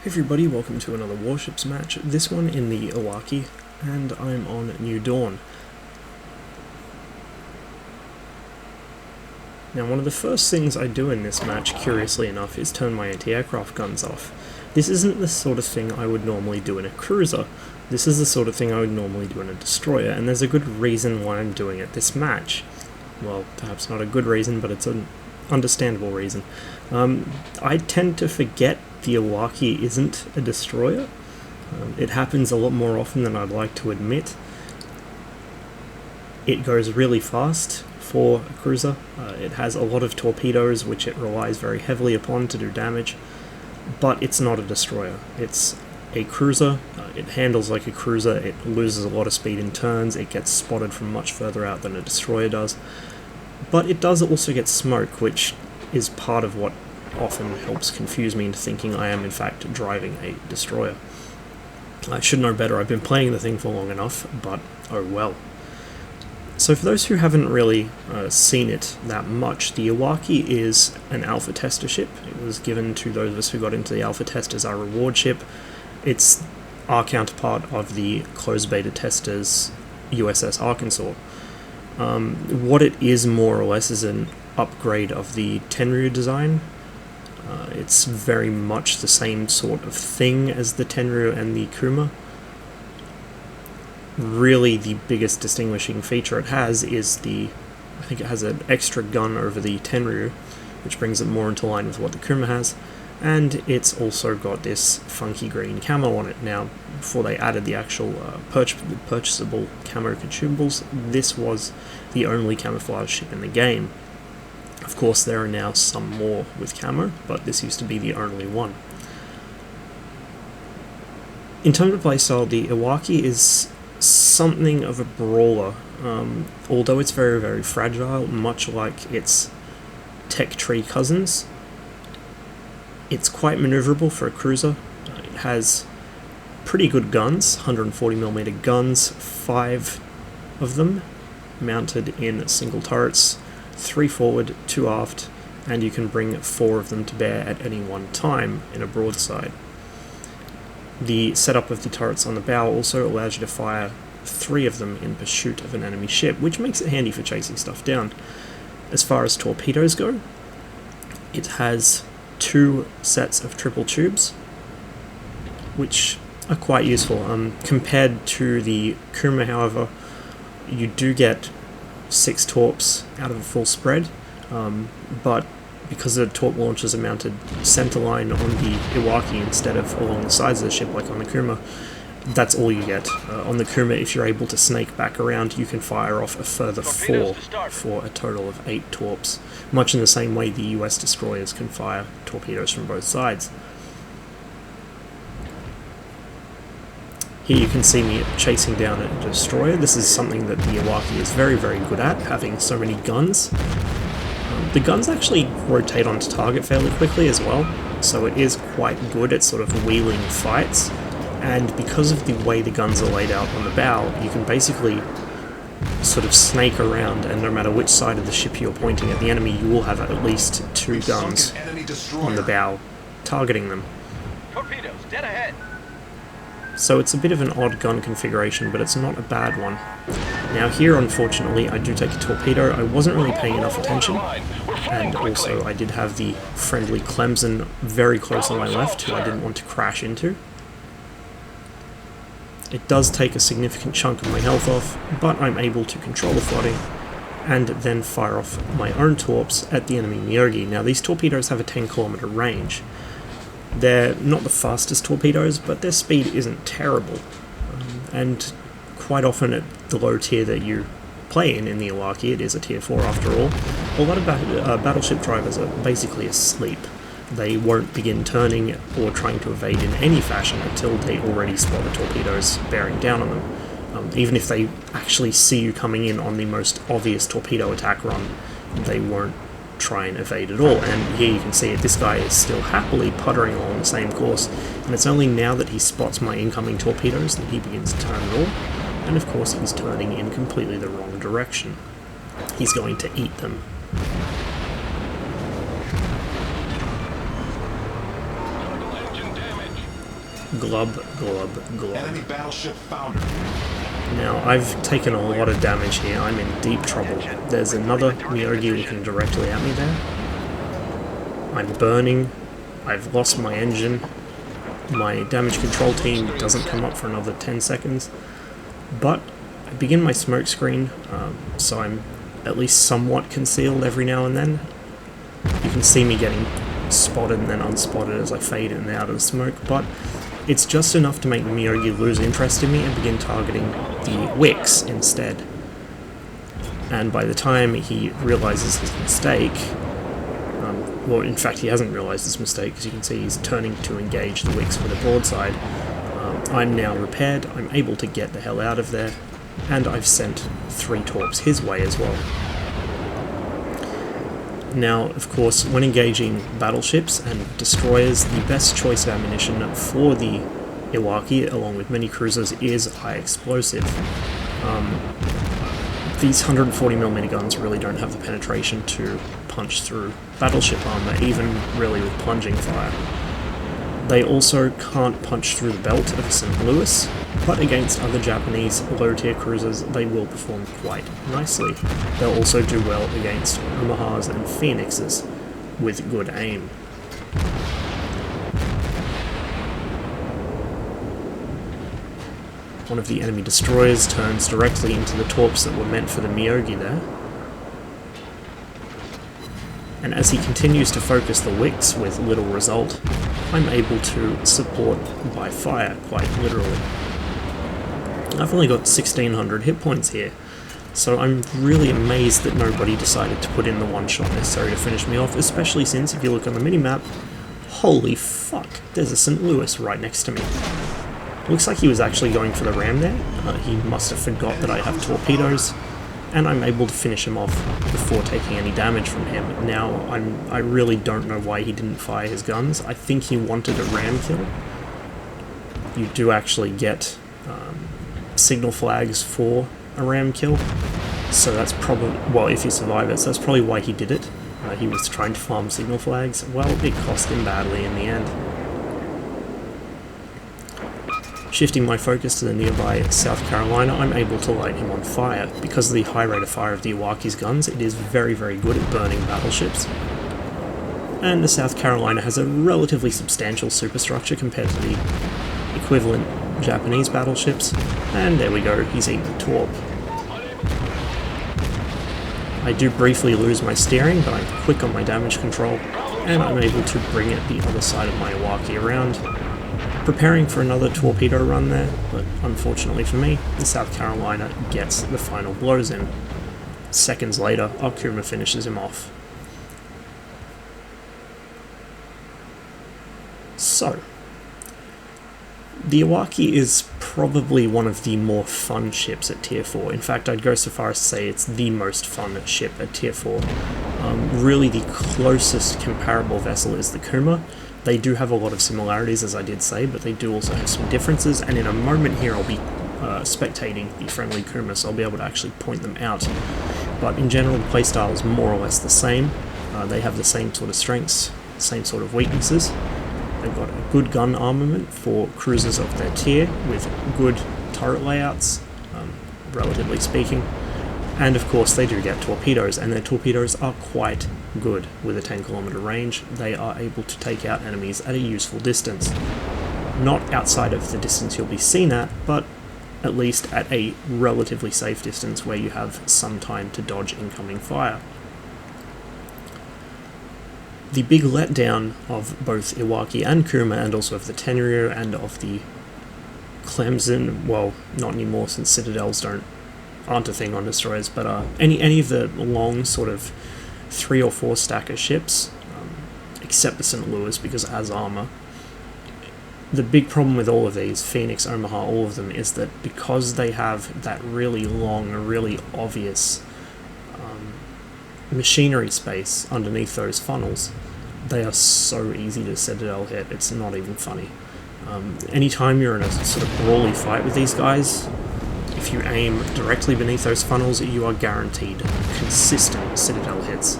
Hey everybody, welcome to another Warships match, this one in the Iwaki, and I'm on New Dawn. Now one of the first things I do in this match, curiously enough, is turn my anti-aircraft guns off. This isn't the sort of thing I would normally do in a cruiser, this is the sort of thing I would normally do in a destroyer, and there's a good reason why I'm doing it this match. Well, perhaps not a good reason, but it's an understandable reason. I tend to forget the Iwaki isn't a destroyer. It happens a lot more often than I'd like to admit. It goes really fast for a cruiser. It has a lot of torpedoes, which it relies very heavily upon to do damage, but it's not a destroyer. It's a cruiser. It handles like a cruiser. It loses a lot of speed in turns. It gets spotted from much further out than a destroyer does. But it does also get smoke, which is part of what often helps confuse me into thinking I am in fact driving a destroyer. I should know better, I've been playing the thing for long enough, but oh well. So for those who haven't really seen it that much, the Iwaki is an alpha tester ship. It was given to those of us who got into the alpha test as our reward ship. It's our counterpart of the closed beta testers USS Arkansas. What it is more or less is an upgrade of the Tenryu design. It's very much the same sort of thing as the Tenryu and the Kuma. Really the biggest distinguishing feature it has is I think it has an extra gun over the Tenryu, which brings it more into line with what the Kuma has, and it's also got this funky green camo on it. Now, before they added the actual purchasable camo consumables, this was the only camouflage ship in the game. Of course, there are now some more with camo, but this used to be the only one. In terms of playstyle, the Iwaki is something of a brawler, although it's very, very fragile, much like its tech tree cousins. It's quite maneuverable for a cruiser. It has pretty good guns, 140mm guns, 5 of them, mounted in single turrets, 3 forward, 2 aft, and you can bring 4 of them to bear at any one time in a broadside. The setup of the turrets on the bow also allows you to fire 3 of them in pursuit of an enemy ship, which makes it handy for chasing stuff down. As far as torpedoes go, it has 2 sets of triple tubes, which are quite useful. Compared to the Kuma, however, you do get 6 torps out of a full spread, but because the torp launchers are mounted centerline on the Iwaki instead of along the sides of the ship like on the Kuma, that's all you get. On the Kuma, if you're able to snake back around, you can fire off a further 4 for a total of 8 torps, much in the same way the US destroyers can fire torpedoes from both sides. Here you can see me chasing down a destroyer. This is something that the Iwaki is very, very good at, having so many guns. The guns actually rotate onto target fairly quickly as well, so it is quite good at sort of wheeling fights, and because of the way the guns are laid out on the bow, you can basically sort of snake around, and no matter which side of the ship you're pointing at the enemy, you will have at least 2 guns on the bow targeting them. Torpedoes, dead ahead. So it's a bit of an odd gun configuration, but it's not a bad one. Now here, unfortunately, I do take a torpedo. I wasn't really paying enough attention, and also I did have the friendly Clemson very close on my left, who I didn't want to crash into. It does take a significant chunk of my health off, but I'm able to control the flooding, and then fire off my own torps at the enemy Myogi. Now these torpedoes have a 10-kilometer range. They're not the fastest torpedoes, but their speed isn't terrible, and quite often at the low tier that you play in the Iwaki, it is a tier 4 after all, a lot of battleship drivers are basically asleep. They won't begin turning or trying to evade in any fashion until they already spot the torpedoes bearing down on them. Even if they actually see you coming in on the most obvious torpedo attack run, they won't try and evade at all. And here you can see it, this guy is still happily puttering along the same course, and it's only now that he spots my incoming torpedoes that he begins to turn at all, and of course he's turning in completely the wrong direction. He's going to eat them. Glub, glub, glub. Enemy battleship foundered. Now, I've taken a lot of damage here. I'm in deep trouble. There's another Myogi looking directly at me there. I'm burning. I've lost my engine. My damage control team doesn't come up for another 10 seconds. But I begin my smoke screen, so I'm at least somewhat concealed every now and then. You can see me getting spotted and then unspotted as I fade in and out of the smoke, but it's just enough to make Myogi lose interest in me and begin targeting the wicks instead. And by the time he realizes his mistake, well, in fact, he hasn't realized his mistake, because you can see he's turning to engage the wicks with a broadside. I'm now repaired, I'm able to get the hell out of there, and I've sent 3 torps his way as well. Now, of course, when engaging battleships and destroyers, the best choice of ammunition for the Iwaki, along with many cruisers, is high explosive. These 140mm guns really don't have the penetration to punch through battleship armor, even really with plunging fire. They also can't punch through the belt of a St. Louis, but against other Japanese low-tier cruisers they will perform quite nicely. They'll also do well against Omahas and Phoenixes with good aim. One of the enemy destroyers turns directly into the torps that were meant for the Myogi there. And as he continues to focus the wicks with little result, I'm able to support by fire, quite literally. I've only got 1600 hit points here, so I'm really amazed that nobody decided to put in the one shot necessary to finish me off, especially since, if you look on the minimap, holy fuck, there's a St. Louis right next to me. Looks like he was actually going for the ram there. He must have forgot that I have torpedoes, and I'm able to finish him off before taking any damage from him. Now, I really don't know why he didn't fire his guns. I think he wanted a ram kill. You do actually get signal flags for a ram kill, so that's probably, well, if you survive it, so that's probably why he did it. He was trying to farm signal flags. Well, it cost him badly in the end. Shifting my focus to the nearby South Carolina, I'm able to light him on fire. Because of the high rate of fire of the Iwaki's guns, it is very, very good at burning battleships. And the South Carolina has a relatively substantial superstructure compared to the equivalent Japanese battleships. And there we go, he's eaten a torp. I do briefly lose my steering, but I'm quick on my damage control, and I'm able to bring it the other side of my Iwaki around. Preparing for another torpedo run there, but unfortunately for me, the South Carolina gets the final blows in. Seconds later, Akuma finishes him off. So, the Iwaki is probably one of the more fun ships at Tier 4. In fact, I'd go so far as to say it's the most fun ship at Tier 4. Really the closest comparable vessel is the Kuma. They do have a lot of similarities, as I did say, but they do also have some differences, and in a moment here I'll be spectating the friendly Kuma, so I'll be able to actually point them out. But in general, the playstyle is more or less the same. They have the same sort of strengths, same sort of weaknesses. They've got a good gun armament for cruisers of their tier, with good turret layouts, relatively speaking. And of course they do get torpedoes, and their torpedoes are quite good. With a 10km range, they are able to take out enemies at a useful distance. Not outside of the distance you'll be seen at, but at least at a relatively safe distance where you have some time to dodge incoming fire. The big letdown of both Iwaki and Kuma, and also of the Tenryu and of the Clemson, well, not anymore since Citadels aren't a thing on destroyers, but any of the long sort of 3 or 4 stacker ships, except the St. Louis, because it has armor. The big problem with all of these, Phoenix, Omaha, all of them, is that because they have that really long, really obvious machinery space underneath those funnels, they are so easy to Citadel hit, it's not even funny. Anytime you're in a sort of brawly fight with these guys, if you aim directly beneath those funnels, you are guaranteed consistent Citadel hits.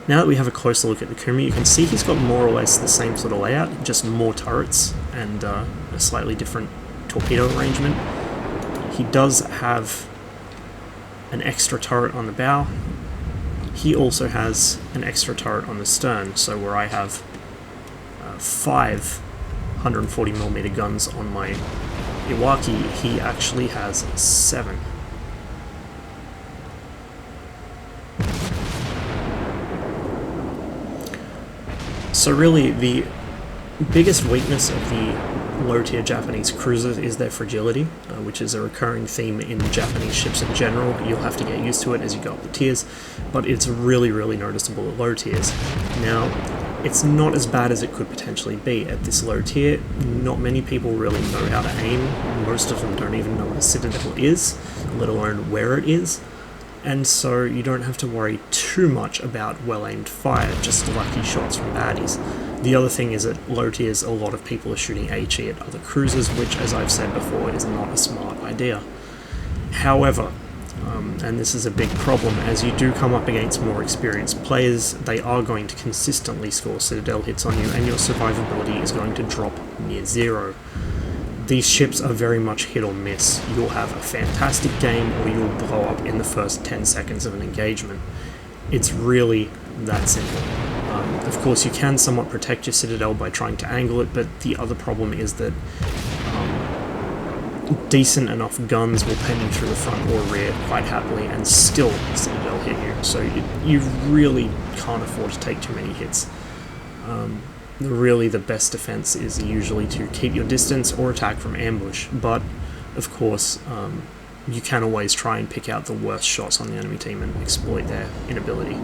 Now that we have a closer look at the Kuma, you can see he's got more or less the same sort of layout, just more turrets and a slightly different torpedo arrangement. He does have an extra turret on the bow. He also has an extra turret on the stern, so where I have 5 140mm guns on my Iwaki, he actually has 7. So really, the biggest weakness of the low-tier Japanese cruisers is their fragility, which is a recurring theme in Japanese ships in general. You'll have to get used to it as you go up the tiers, but it's really, really noticeable at low tiers. Now, it's not as bad as it could potentially be. At this low tier, not many people really know how to aim. Most of them don't even know what a citadel is, let alone where it is. And so you don't have to worry too much about well-aimed fire, just lucky shots from baddies. The other thing is at low tiers, a lot of people are shooting HE at other cruisers, which, as I've said before, is not a smart idea. However, and this is a big problem, as you do come up against more experienced players, they are going to consistently score citadel hits on you, and your survivability is going to drop near zero. These ships are very much hit or miss. You'll have a fantastic game, or you'll blow up in the first 10 seconds of an engagement. It's really that simple. Of course, you can somewhat protect your citadel by trying to angle it, but the other problem is that decent enough guns will pen you through the front or rear quite happily, and still the citadel hit you. So you really can't afford to take too many hits. Really, the best defense is usually to keep your distance or attack from ambush, but of course you can always try and pick out the worst shots on the enemy team and exploit their inability.